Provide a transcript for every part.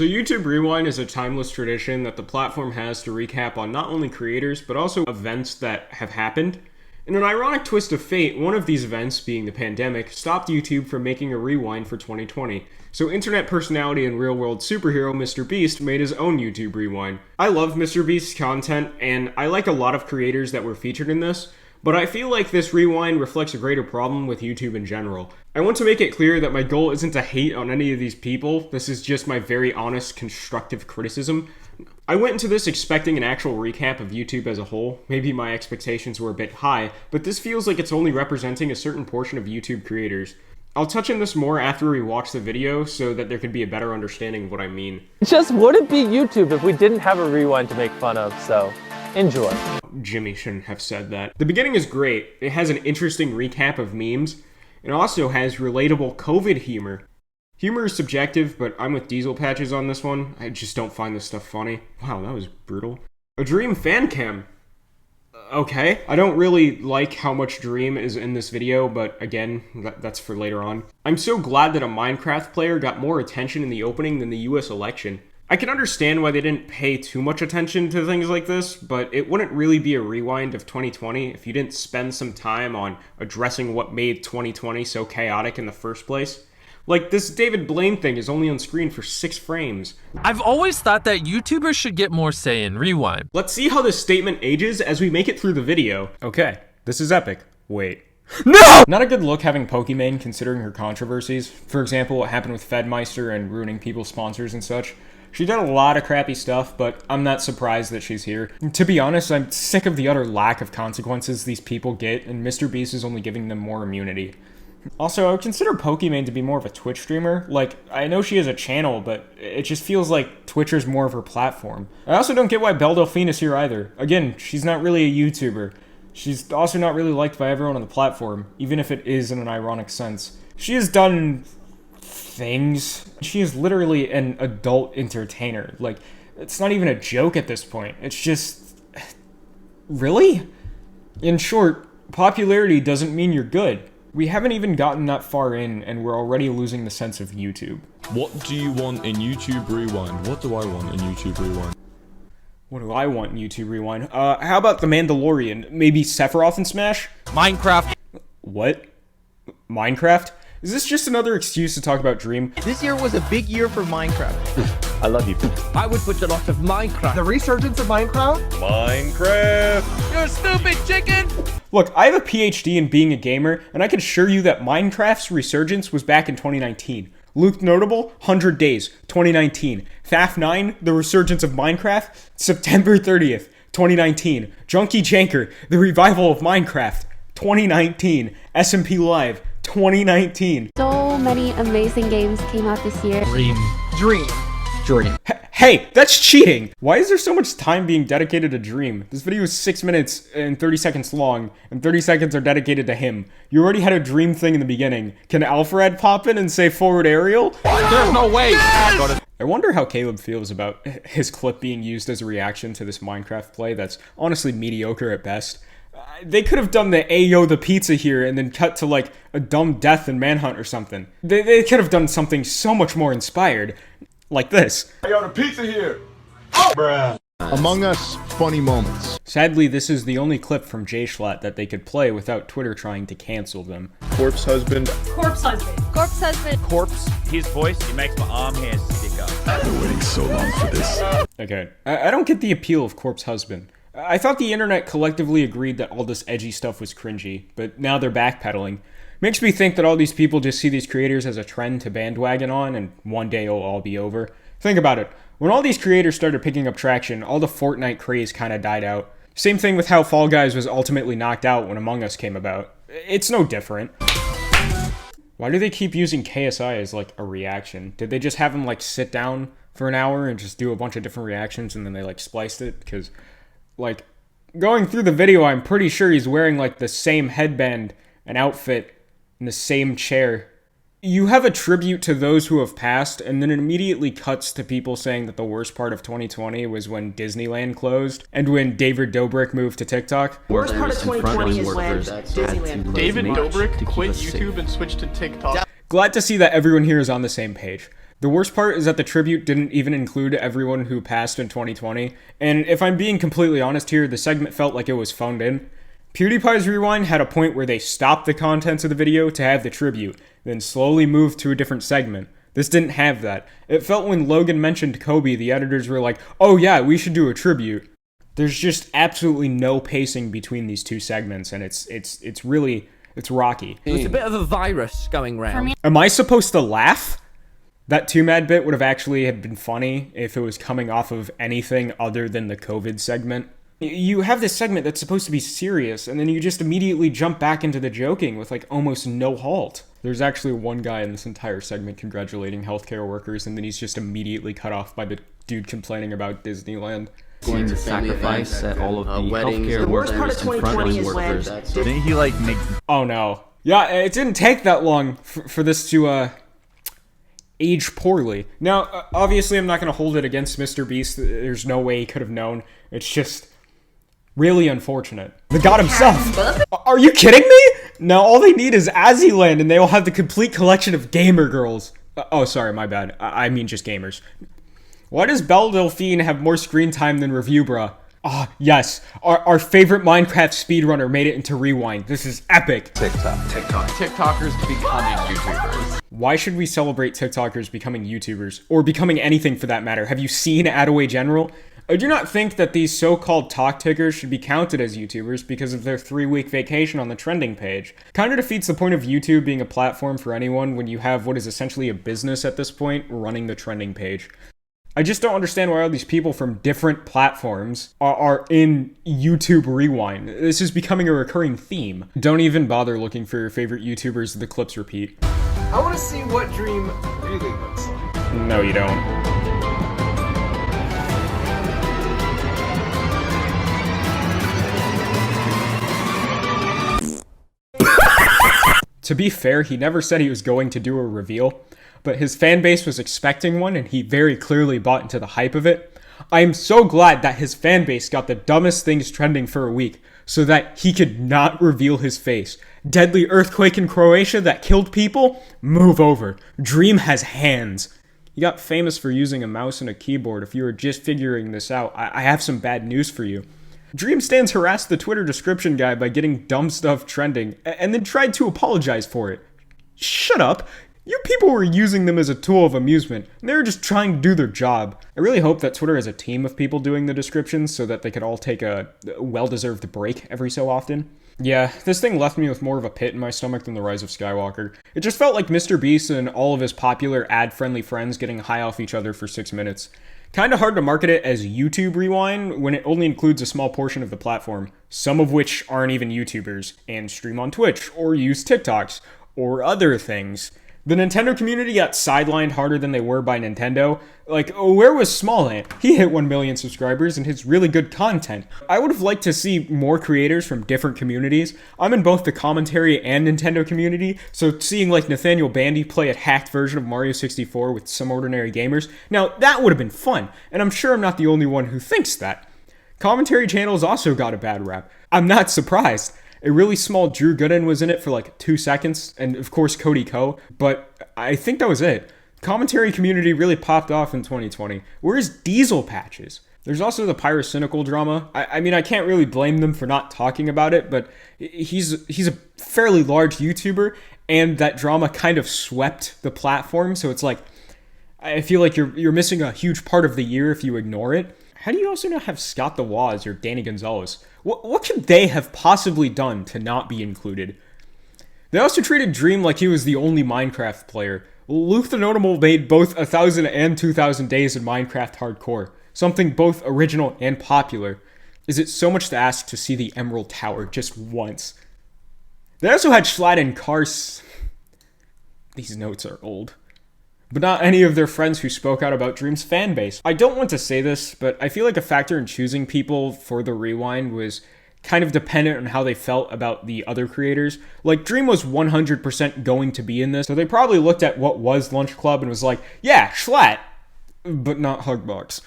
So YouTube Rewind is a timeless tradition that the platform has to recap on not only creators, but also events that have happened. In an ironic twist of fate, one of these events, being the pandemic, stopped YouTube from making a rewind for 2020. So internet personality and real-world superhero MrBeast made his own YouTube Rewind. I love MrBeast's content, and I like a lot of creators that were featured in this, but I feel like this rewind reflects a greater problem with YouTube in general. I want to make it clear that my goal isn't to hate on any of these people, this is just my very honest, constructive criticism. I went into this expecting an actual recap of YouTube as a whole. Maybe my expectations were a bit high, but this feels like it's only representing a certain portion of YouTube creators. I'll touch on this more after we watch the video so that there could be a better understanding of what I mean. It just wouldn't be YouTube if we didn't have a rewind to make fun of, so enjoy. Jimmy shouldn't have said that. The beginning is great. It has an interesting recap of memes. It also has relatable COVID humor. Humor is subjective, but I'm with Diesel Patches on this one. I just don't find this stuff funny. Wow, that was brutal. A Dream fan cam. Okay. I don't really like how much Dream is in this video, but again, that's for later on. I'm so glad that a Minecraft player got more attention in the opening than the US election. I can understand why they didn't pay too much attention to things like this, but it wouldn't really be a rewind of 2020 if you didn't spend some time on addressing what made 2020 so chaotic in the first place. Like, this David Blaine thing is only on screen for 6 frames. I've always thought that YouTubers should get more say in rewind. Let's see how this statement ages as we make it through the video. Okay, this is epic. Wait. No! Not a good look having Pokimane considering her controversies. For example, what happened with Fedmeister and ruining people's sponsors and such. She did a lot of crappy stuff, but I'm not surprised that she's here. To be honest, I'm sick of the utter lack of consequences these people get, and MrBeast is only giving them more immunity. Also, I would consider Pokimane to be more of a Twitch streamer. Like, I know she has a channel, but it just feels like Twitcher's more of her platform. I also don't get why Belle Delphine is here either. Again, she's not really a YouTuber. She's also not really liked by everyone on the platform, even if it is in an ironic sense. She has done things. She is literally an adult entertainer. Like, it's not even a joke at this point. It's just... Really? In short, popularity doesn't mean you're good. We haven't even gotten that far in, and we're already losing the sense of YouTube. What do you want in YouTube Rewind? What do I want in YouTube Rewind? What do I want in YouTube Rewind? How about The Mandalorian? Maybe Sephiroth and Smash? Minecraft. What? Minecraft? Is this just another excuse to talk about Dream? This year was a big year for Minecraft. I love you. I would put a lot of Minecraft. The resurgence of Minecraft? Minecraft! You stupid chicken! Look, I have a PhD in being a gamer, and I can assure you that Minecraft's resurgence was back in 2019. Luke Notable, 100 Days, 2019. FAF9, The Resurgence of Minecraft, September 30th, 2019. Junkie Janker, The Revival of Minecraft, 2019. SMP Live, 2019. So many amazing games came out this year. Dream. Hey, that's cheating! Why is there so much time being dedicated to Dream? This video is 6 minutes and 30 seconds long, and 30 seconds are dedicated to him. You already had a Dream thing in the beginning. Can Alfred pop in and say forward aerial? There's no way! I wonder how Caleb feels about his clip being used as a reaction to this Minecraft play that's honestly mediocre at best. They could have done the Ayo the pizza here and then cut to like a dumb death in Manhunt or something. They could have done something so much more inspired. Like this. Yo, the pizza here! Oh, bruh! Among Us funny moments. Sadly, this is the only clip from J-Schlatt that they could play without Twitter trying to cancel them. Corpse husband. Corpse husband. Corpse husband. Corpse. His voice, he makes my arm hairs stick up. I've been waiting so long for this. Okay, I don't get the appeal of Corpse Husband. I thought the internet collectively agreed that all this edgy stuff was cringy, but now they're backpedaling. Makes me think that all these people just see these creators as a trend to bandwagon on, and one day it'll all be over. Think about it. When all these creators started picking up traction, all the Fortnite craze kinda died out. Same thing with how Fall Guys was ultimately knocked out when Among Us came about. It's no different. Why do they keep using KSI as like a reaction? Did they just have him like sit down for an hour and just do a bunch of different reactions and then they like spliced it? Because like going through the video, I'm pretty sure he's wearing like the same headband and outfit in the same chair. You have a tribute to those who have passed, and then it immediately cuts to people saying that the worst part of 2020 was when Disneyland closed, and when David Dobrik moved to TikTok. Worst part of 2020 is when Disneyland closed. David Dobrik quit YouTube and switched to TikTok. Glad to see that everyone here is on the same page. The worst part is that the tribute didn't even include everyone who passed in 2020, and if I'm being completely honest here, the segment felt like it was phoned in. PewDiePie's Rewind had a point where they stopped the contents of the video to have the tribute, then slowly moved to a different segment. This didn't have that. It felt when Logan mentioned Kobe, the editors were like, oh yeah, we should do a tribute. There's just absolutely no pacing between these two segments, and it's rocky. It's a bit of a virus going round. Am I supposed to laugh? That Too Mad bit would have actually had been funny if it was coming off of anything other than the COVID segment. You have this segment that's supposed to be serious, and then you just immediately jump back into the joking with like almost no halt. There's actually one guy in this entire segment congratulating healthcare workers, and then he's just immediately cut off by the dude complaining about Disneyland. Going to sacrifice at all of the healthcare The worst part workers of and 2020 frontline is when workers. Didn't he like make... Oh no. Yeah, it didn't take that long for this to age poorly. Now, obviously I'm not going to hold it against MrBeast. There's no way he could have known. It's just really unfortunate. The god himself. Are you kidding me? Now all they need is Azzyland and they will have the complete collection of gamer girls. Oh, sorry, my bad. I mean just gamers. Why does Belle Delphine have more screen time than Review Bruh? Ah, yes. Our favorite Minecraft speedrunner made it into Rewind. This is epic. TikTokers becoming YouTubers. Why should we celebrate TikTokers becoming YouTubers? Or becoming anything for that matter? Have you seen Attaway General? I do not think that these so-called talk tickers should be counted as YouTubers because of their 3-week vacation on the trending page. Kinda defeats the point of YouTube being a platform for anyone when you have what is essentially a business at this point running the trending page. I just don't understand why all these people from different platforms are in YouTube Rewind. This is becoming a recurring theme. Don't even bother looking for your favorite YouTubers, the clips repeat. I want to see what Dream really looks like. No, you don't. To be fair, he never said he was going to do a reveal, but his fan base was expecting one and he very clearly bought into the hype of it. I am so glad that his fan base got the dumbest things trending for a week so that he could not reveal his face. Deadly earthquake in Croatia that killed people? Move over. Dream has hands. He got famous for using a mouse and a keyboard. If you were just figuring this out, I have some bad news for you. Dream Stans harassed the Twitter description guy by getting dumb stuff trending, and then tried to apologize for it. Shut up. You people were using them as a tool of amusement, and they were just trying to do their job. I really hope that Twitter has a team of people doing the descriptions so that they could all take a well-deserved break every so often. Yeah, this thing left me with more of a pit in my stomach than the Rise of Skywalker. It just felt like MrBeast and all of his popular ad-friendly friends getting high off each other for 6 minutes. Kinda hard to market it as YouTube Rewind when it only includes a small portion of the platform, some of which aren't even YouTubers, and stream on Twitch, or use TikToks, or other things. The Nintendo community got sidelined harder than they were by Nintendo. Like, where was Small Ant? He hit 1 million subscribers and his really good content. I would have liked to see more creators from different communities. I'm in both the commentary and Nintendo community, so seeing like Nathaniel Bandy play a hacked version of Mario 64 with some ordinary gamers, now that would have been fun, and I'm sure I'm not the only one who thinks that. Commentary channels also got a bad rap. I'm not surprised. A really small Drew Gooden was in it for like 2 seconds, and of course Cody Ko, but I think that was it. Commentary community really popped off in 2020. Where's Diesel Patches? There's also the Pyrocynical drama. I mean, I can't really blame them for not talking about it, but he's a fairly large YouTuber, and that drama kind of swept the platform, so it's like, I feel like you're missing a huge part of the year if you ignore it. How do you also not have Scott the Woz or Danny Gonzalez? What could they have possibly done to not be included? They also treated Dream like he was the only Minecraft player. Luke the Notable made both 1,000 and 2,000 days in Minecraft Hardcore, something both original and popular. Is it so much to ask to see the Emerald Tower just once? They also had Schlatt and Kars. These notes are old. But not any of their friends who spoke out about Dream's fan base. I don't want to say this, but I feel like a factor in choosing people for the Rewind was kind of dependent on how they felt about the other creators. Like, Dream was 100% going to be in this, so they probably looked at what was Lunch Club and was like, yeah, Schlatt, but not Hugbox.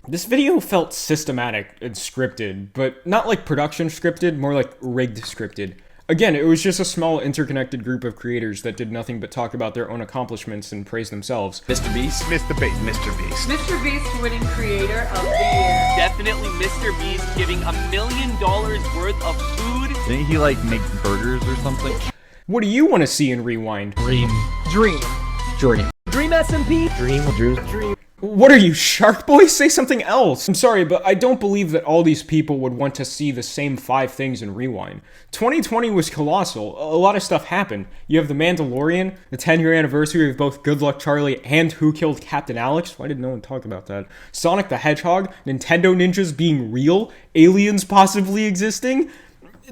This video felt systematic and scripted, but not like production scripted, more like rigged scripted. Again, it was just a small interconnected group of creators that did nothing but talk about their own accomplishments and praise themselves. MrBeast. MrBeast. MrBeast. MrBeast winning creator of the year. Definitely MrBeast giving $1 million worth of food. Didn't he like make burgers or something? What do you want to see in Rewind? Dream. Dream SMP. Dream. What are you, Shark Boy? Say something else. I'm sorry, but I don't believe that all these people would want to see the same 5 things in Rewind. 2020 was colossal. A lot of stuff happened. You have The Mandalorian, the 10-year anniversary of both Good Luck Charlie and Who Killed Captain Alex. Why did no one talk about that? Sonic the Hedgehog, Nintendo ninjas being real, aliens possibly existing.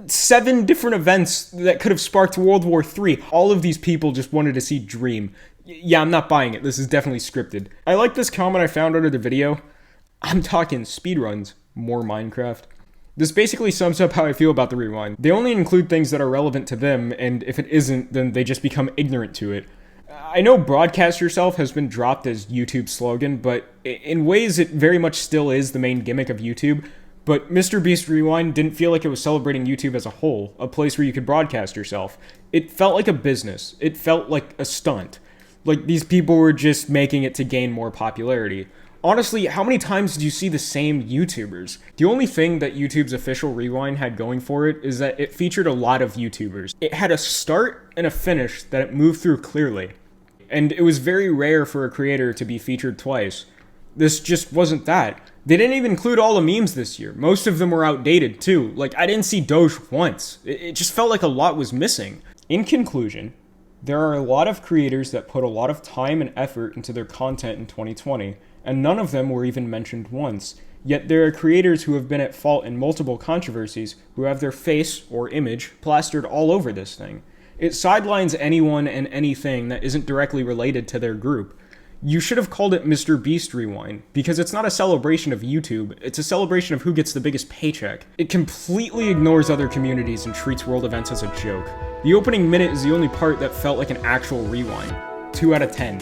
7 different events that could have sparked World War III. All of these people just wanted to see Dream. Yeah, I'm not buying it. This is definitely scripted. I like this comment I found under the video. I'm talking speedruns, more Minecraft. This basically sums up how I feel about the Rewind. They only include things that are relevant to them, and if it isn't, then they just become ignorant to it. I know broadcast yourself has been dropped as YouTube's slogan, but in ways it very much still is the main gimmick of YouTube. But MrBeast Rewind didn't feel like it was celebrating YouTube as a whole, a place where you could broadcast yourself. It felt like a business. It felt like a stunt. Like, these people were just making it to gain more popularity. Honestly, how many times did you see the same YouTubers? The only thing that YouTube's official Rewind had going for it is that it featured a lot of YouTubers. It had a start and a finish that it moved through clearly. And it was very rare for a creator to be featured twice. This just wasn't that. They didn't even include all the memes this year. Most of them were outdated too. Like, I didn't see Doge once. It just felt like a lot was missing. In conclusion, there are a lot of creators that put a lot of time and effort into their content in 2020, and none of them were even mentioned once. Yet there are creators who have been at fault in multiple controversies who have their face or image plastered all over this thing. It sidelines anyone and anything that isn't directly related to their group. You should have called it MrBeast Rewind, because it's not a celebration of YouTube, it's a celebration of who gets the biggest paycheck. It completely ignores other communities and treats world events as a joke. The opening minute is the only part that felt like an actual rewind. 2 out of 10.